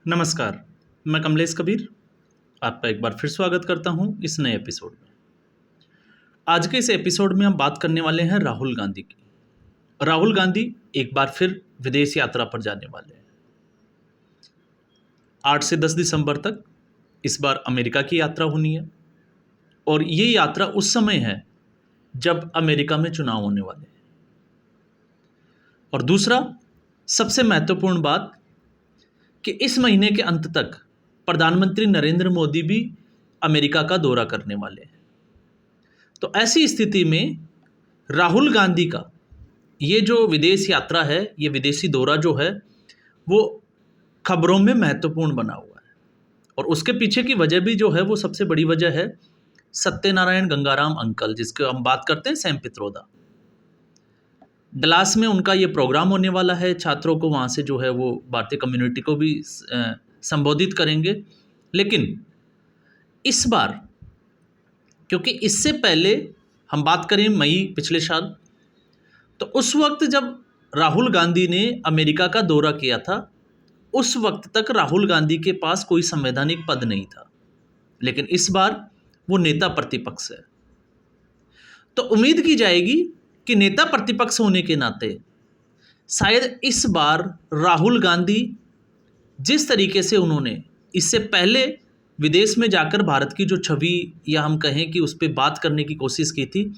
नमस्कार, मैं कमलेश कबीर आपका एक बार फिर स्वागत करता हूं इस नए एपिसोड में। आज के इस एपिसोड में हम बात करने वाले हैं राहुल गांधी की। राहुल गांधी एक बार फिर विदेश यात्रा पर जाने वाले हैं। 8 से 10 दिसंबर तक इस बार अमेरिका की यात्रा होनी है और ये यात्रा उस समय है जब अमेरिका में चुनाव होने वाले हैं। और दूसरा सबसे महत्वपूर्ण बात कि इस महीने के अंत तक प्रधानमंत्री नरेंद्र मोदी भी अमेरिका का दौरा करने वाले हैं। तो ऐसी स्थिति में राहुल गांधी का ये जो विदेश यात्रा है, ये विदेशी दौरा जो है वो खबरों में महत्वपूर्ण बना हुआ है। और उसके पीछे की वजह भी जो है वो सबसे बड़ी वजह है सत्यनारायण गंगाराम अंकल, जिसके हम बात करते हैं सैम पित्रोदा। डलास में उनका ये प्रोग्राम होने वाला है। छात्रों को वहाँ से जो है वो भारतीय कम्युनिटी को भी संबोधित करेंगे। लेकिन इस बार, क्योंकि इससे पहले हम बात करें मई पिछले साल, तो उस वक्त जब राहुल गांधी ने अमेरिका का दौरा किया था, उस वक्त तक राहुल गांधी के पास कोई संवैधानिक पद नहीं था। लेकिन इस बार वो नेता प्रतिपक्ष है। तो उम्मीद की जाएगी कि नेता प्रतिपक्ष होने के नाते शायद इस बार राहुल गांधी जिस तरीके से उन्होंने इससे पहले विदेश में जाकर भारत की जो छवि या हम कहें कि उस पर बात करने की कोशिश की थी,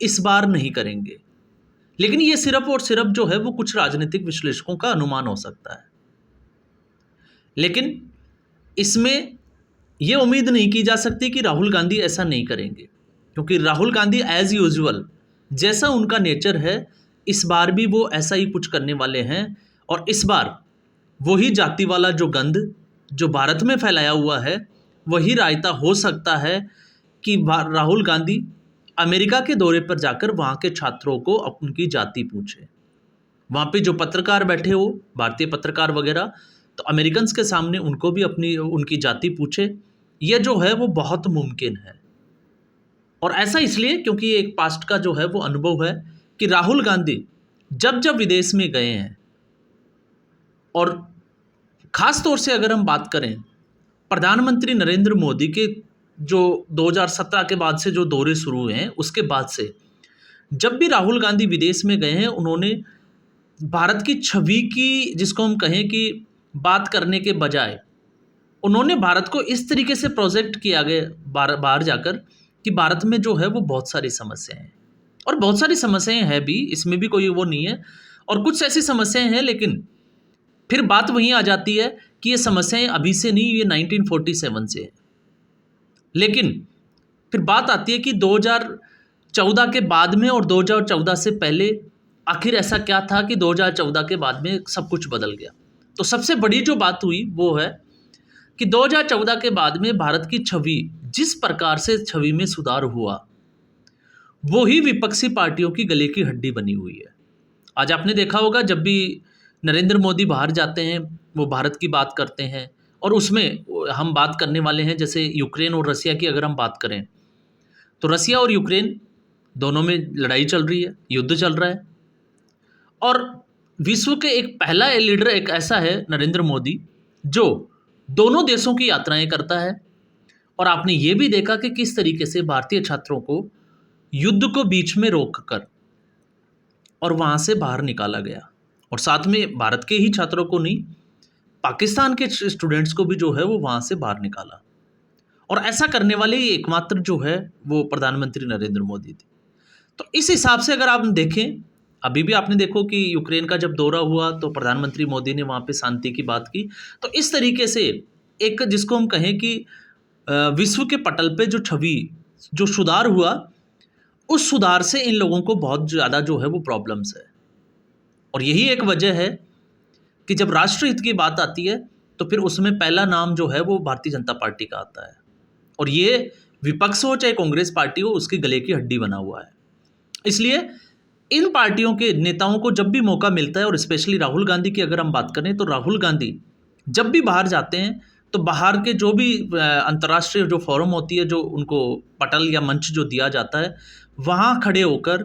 इस बार नहीं करेंगे। लेकिन ये सिर्फ और सिर्फ जो है वो कुछ राजनीतिक विश्लेषकों का अनुमान हो सकता है। लेकिन इसमें ये उम्मीद नहीं की जा सकती कि राहुल गांधी ऐसा नहीं करेंगे, क्योंकि राहुल गांधी एज यूजुअल जैसा उनका नेचर है, इस बार भी वो ऐसा ही कुछ करने वाले हैं। और इस बार वही जाति वाला जो गंध जो भारत में फैलाया हुआ है, वही रायता हो सकता है कि राहुल गांधी अमेरिका के दौरे पर जाकर वहाँ के छात्रों को उनकी जाति पूछे। वहाँ पे जो पत्रकार बैठे हो, भारतीय पत्रकार वगैरह, तो अमेरिकन्स के सामने उनको भी उनकी जाति पूछे। यह जो है वो बहुत मुमकिन है। और ऐसा इसलिए क्योंकि ये एक पास्ट का जो है वो अनुभव है कि राहुल गांधी जब जब विदेश में गए हैं, और ख़ास तौर से अगर हम बात करें प्रधानमंत्री नरेंद्र मोदी के जो 2017 के बाद से जो दौरे शुरू हुए हैं, उसके बाद से जब भी राहुल गांधी विदेश में गए हैं, उन्होंने भारत की छवि की, जिसको हम कहें कि बात करने के बजाय, उन्होंने भारत को इस तरीके से प्रोजेक्ट किया गया बाहर जाकर कि भारत में जो है वो बहुत सारी समस्याएं हैं। और बहुत सारी समस्याएं हैं भी, इसमें भी कोई वो नहीं है। और कुछ ऐसी समस्याएं हैं, लेकिन फिर बात वहीं आ जाती है कि ये समस्याएं अभी से नहीं, ये 1947 से है। लेकिन फिर बात आती है कि 2014 के बाद में और 2014 से पहले आखिर ऐसा क्या था कि 2014 के बाद में सब कुछ बदल गया। तो सबसे बड़ी जो बात हुई वो है कि 2014 के बाद में भारत की छवि, जिस प्रकार से छवि में सुधार हुआ, वो ही विपक्षी पार्टियों की गले की हड्डी बनी हुई है। आज आपने देखा होगा, जब भी नरेंद्र मोदी बाहर जाते हैं वो भारत की बात करते हैं। और उसमें हम बात करने वाले हैं, जैसे यूक्रेन और रसिया की अगर हम बात करें, तो रसिया और यूक्रेन दोनों में लड़ाई चल रही है, युद्ध चल रहा है। और विश्व के एक पहला लीडर एक ऐसा है नरेंद्र मोदी, जो दोनों देशों की यात्राएं करता है। और आपने ये भी देखा कि किस तरीके से भारतीय छात्रों को युद्ध को बीच में रोककर और वहाँ से बाहर निकाला गया। और साथ में भारत के ही छात्रों को नहीं, पाकिस्तान के स्टूडेंट्स को भी जो है वो वहाँ से बाहर निकाला। और ऐसा करने वाले ही एकमात्र जो है वो प्रधानमंत्री नरेंद्र मोदी थे। तो इस हिसाब से अगर आप देखें, अभी भी आपने देखो कि यूक्रेन का जब दौरा हुआ तो प्रधानमंत्री मोदी ने वहाँ पे शांति की बात की। तो इस तरीके से एक, जिसको हम कहें कि विश्व के पटल पे जो छवि, जो सुधार हुआ, उस सुधार से इन लोगों को बहुत ज़्यादा जो है वो प्रॉब्लम्स है। और यही एक वजह है कि जब राष्ट्रहित की बात आती है तो फिर उसमें पहला नाम जो है वो भारतीय जनता पार्टी का आता है। और ये विपक्ष हो चाहे कांग्रेस पार्टी हो, उसकी गले की हड्डी बना हुआ है। इसलिए इन पार्टियों के नेताओं को जब भी मौका मिलता है, और स्पेशली राहुल गांधी की अगर हम बात करें, तो राहुल गांधी जब भी बाहर जाते हैं तो बाहर के जो भी अंतर्राष्ट्रीय जो फोरम होती है, जो उनको पटल या मंच जो दिया जाता है, वहाँ खड़े होकर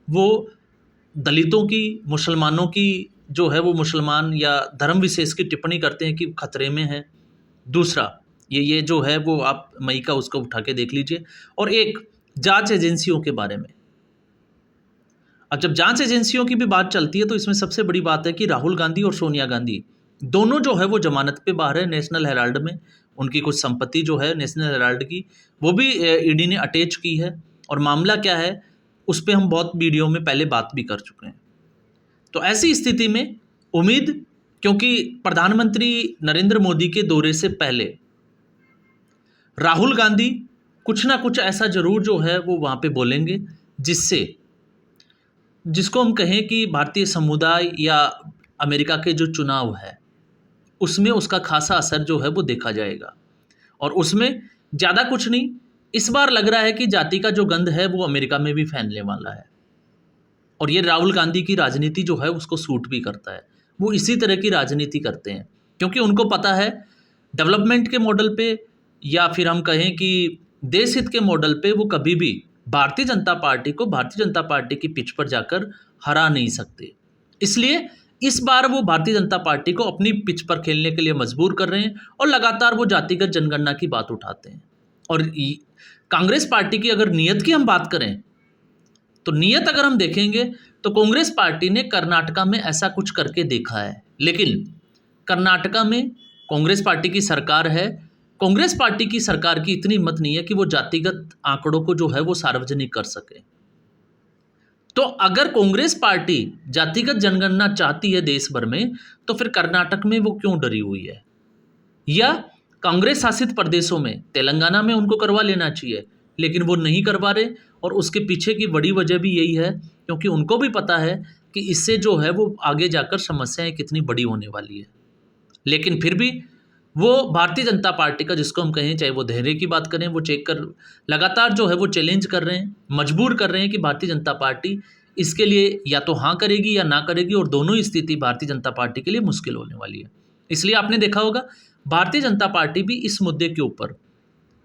वो दलितों की, मुसलमानों की, जो है वो मुसलमान या धर्म विशेष की टिप्पणी करते हैं कि खतरे में है। दूसरा, ये जो है वो आप मई का उसको उठा के देख लीजिए। और एक जांच एजेंसियों के बारे में। अब जब जांच एजेंसियों की भी बात चलती है तो इसमें सबसे बड़ी बात है कि राहुल गांधी और सोनिया गांधी दोनों जो है वो जमानत पे बाहर है नेशनल हेराल्ड में। उनकी कुछ संपत्ति जो है नेशनल हेराल्ड की, वो भी ईडी ने अटैच की है। और मामला क्या है उस पर हम बहुत वीडियो में पहले बात भी कर चुके हैं। तो ऐसी स्थिति में उम्मीद, क्योंकि प्रधानमंत्री नरेंद्र मोदी के दौरे से पहले राहुल गांधी कुछ ना कुछ ऐसा जरूर जो है वो वहाँ पे बोलेंगे जिसको हम कहें कि भारतीय समुदाय या अमेरिका के जो चुनाव है उसमें उसका खासा असर जो है वो देखा जाएगा। और उसमें ज़्यादा कुछ नहीं, इस बार लग रहा है कि जाति का जो गंध है वो अमेरिका में भी फैलने वाला है। और ये राहुल गांधी की राजनीति जो है उसको सूट भी करता है। वो इसी तरह की राजनीति करते हैं क्योंकि उनको पता है डेवलपमेंट के मॉडल पे या फिर हम कहें कि देश हित के मॉडल पे वो कभी भी भारतीय जनता पार्टी को भारतीय जनता पार्टी की पिच पर जाकर हरा नहीं सकते। इसलिए इस बार वो भारतीय जनता पार्टी को अपनी पिच पर खेलने के लिए मजबूर कर रहे हैं और लगातार वो जातिगत जनगणना की बात उठाते हैं। और कांग्रेस पार्टी की अगर नीयत की हम बात करें तो नीयत अगर हम देखेंगे तो कांग्रेस पार्टी ने कर्नाटका में ऐसा कुछ करके देखा है। लेकिन कर्नाटका में कांग्रेस पार्टी की सरकार है, कांग्रेस पार्टी की सरकार की इतनी हिम्मत नहीं है कि वो जातिगत आंकड़ों को जो है वो सार्वजनिक कर सके। तो अगर कांग्रेस पार्टी जातिगत जनगणना चाहती है देश भर में तो फिर कर्नाटक में वो क्यों डरी हुई है? या कांग्रेस शासित प्रदेशों में तेलंगाना में उनको करवा लेना चाहिए, लेकिन वो नहीं करवा रहे। और उसके पीछे की बड़ी वजह भी यही है क्योंकि उनको भी पता है कि इससे जो है वो आगे जाकर समस्याएं कितनी बड़ी होने वाली है। लेकिन फिर भी वो भारतीय जनता पार्टी का, जिसको हम कहें, चाहे वो धैर्य की बात करें, वो चेक कर लगातार जो है वो चैलेंज कर रहे हैं, मजबूर कर रहे हैं कि भारतीय जनता पार्टी इसके लिए या तो हाँ करेगी या ना करेगी। और दोनों ही स्थिति भारतीय जनता पार्टी के लिए मुश्किल होने वाली है। इसलिए आपने देखा होगा भारतीय जनता पार्टी भी इस मुद्दे के ऊपर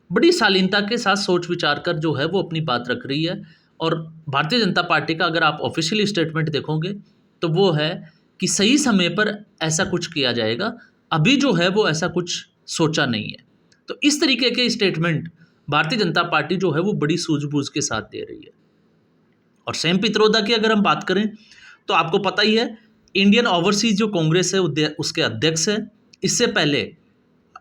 बड़ी शालीनता के साथ सोच विचार कर जो है वो अपनी बात रख रही है। और भारतीय जनता पार्टी का अगर आप ऑफिशियल स्टेटमेंट देखोगे तो वो है कि सही समय पर ऐसा कुछ किया जाएगा, अभी जो है वो ऐसा कुछ सोचा नहीं है। तो इस तरीके के स्टेटमेंट भारतीय जनता पार्टी जो है वो बड़ी सूझबूझ के साथ दे रही है। और सैम पित्रोदा की अगर हम बात करें तो आपको पता ही है इंडियन ओवरसीज जो कांग्रेस है उसके अध्यक्ष है। इससे पहले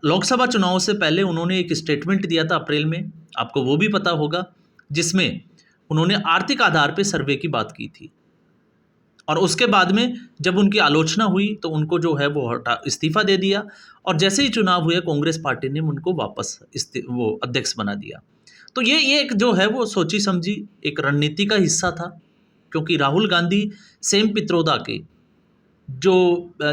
लोकसभा चुनाव से पहले उन्होंने एक स्टेटमेंट दिया था अप्रैल में, आपको वो भी पता होगा, जिसमें उन्होंने आर्थिक आधार पर सर्वे की बात की थी। और उसके बाद में जब उनकी आलोचना हुई तो उनको जो है वो इस्तीफा दे दिया। और जैसे ही चुनाव हुए कांग्रेस पार्टी ने उनको वापस वो अध्यक्ष बना दिया। तो ये एक जो है वो सोची समझी एक रणनीति का हिस्सा था क्योंकि राहुल गांधी सैम पित्रोदा के जो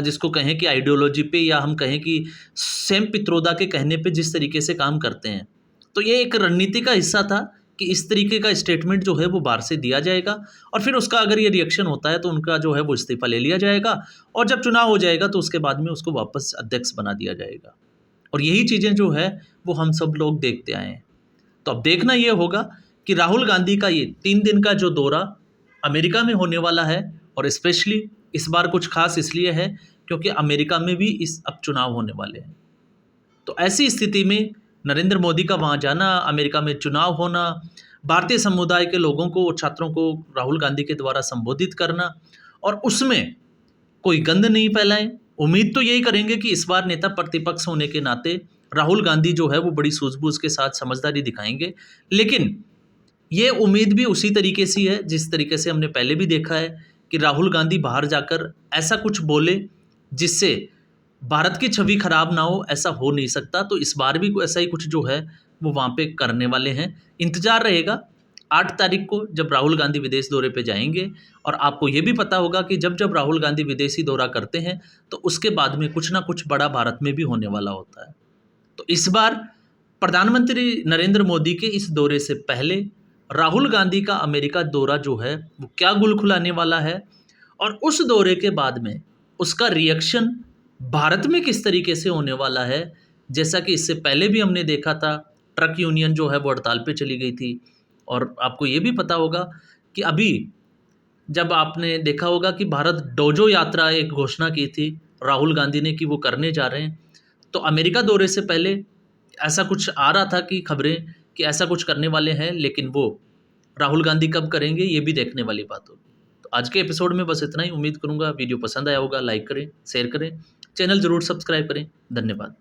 जिसको कहें कि आइडियोलॉजी पे या हम कहें कि सैम पित्रोदा के कहने पे जिस तरीके से काम करते हैं, तो ये एक रणनीति का हिस्सा था कि इस तरीके का स्टेटमेंट जो है वो बाहर से दिया जाएगा और फिर उसका अगर ये रिएक्शन होता है तो उनका जो है वो इस्तीफा ले लिया जाएगा और जब चुनाव हो जाएगा तो उसके बाद में उसको वापस अध्यक्ष बना दिया जाएगा। और यही चीज़ें जो है वो हम सब लोग देखते आए हैं। तो अब देखना ये होगा कि राहुल गांधी का ये 3 दिन का जो दौरा अमेरिका में होने वाला है, और स्पेशली इस बार कुछ खास इसलिए है क्योंकि अमेरिका में भी अब चुनाव होने वाले हैं। तो ऐसी स्थिति में नरेंद्र मोदी का वहाँ जाना, अमेरिका में चुनाव होना, भारतीय समुदाय के लोगों को, छात्रों को राहुल गांधी के द्वारा संबोधित करना और उसमें कोई गंद नहीं फैलाएं। उम्मीद तो यही करेंगे कि इस बार नेता प्रतिपक्ष होने के नाते राहुल गांधी जो है वो बड़ी सूझबूझ के साथ समझदारी दिखाएंगे। लेकिन ये उम्मीद भी उसी तरीके से है जिस तरीके से हमने पहले भी देखा है कि राहुल गांधी बाहर जाकर ऐसा कुछ बोले जिससे भारत की छवि खराब ना हो, ऐसा हो नहीं सकता। तो इस बार भी ऐसा ही कुछ जो है वो वहाँ पे करने वाले हैं। इंतज़ार रहेगा 8 तारीख को जब राहुल गांधी विदेश दौरे पे जाएंगे। और आपको ये भी पता होगा कि जब जब राहुल गांधी विदेशी दौरा करते हैं तो उसके बाद में कुछ ना कुछ बड़ा भारत में भी होने वाला होता है। तो इस बार प्रधानमंत्री नरेंद्र मोदी के इस दौरे से पहले राहुल गांधी का अमेरिका दौरा जो है वो क्या गुल खुलाने वाला है, और उस दौरे के बाद में उसका रिएक्शन भारत में किस तरीके से होने वाला है। जैसा कि इससे पहले भी हमने देखा था, ट्रक यूनियन जो है वो हड़ताल पे चली गई थी। और आपको ये भी पता होगा कि अभी जब आपने देखा होगा कि भारत डोजो यात्रा एक घोषणा की थी राहुल गांधी ने कि वो करने जा रहे हैं, तो अमेरिका दौरे से पहले ऐसा कुछ आ रहा था कि खबरें कि ऐसा कुछ करने वाले हैं, लेकिन वो राहुल गांधी कब करेंगे ये भी देखने वाली बात होगी। तो आज के एपिसोड में बस इतना ही। उम्मीद करूंगा वीडियो पसंद आया होगा। लाइक करें, शेयर करें, चैनल ज़रूर सब्सक्राइब करें। धन्यवाद।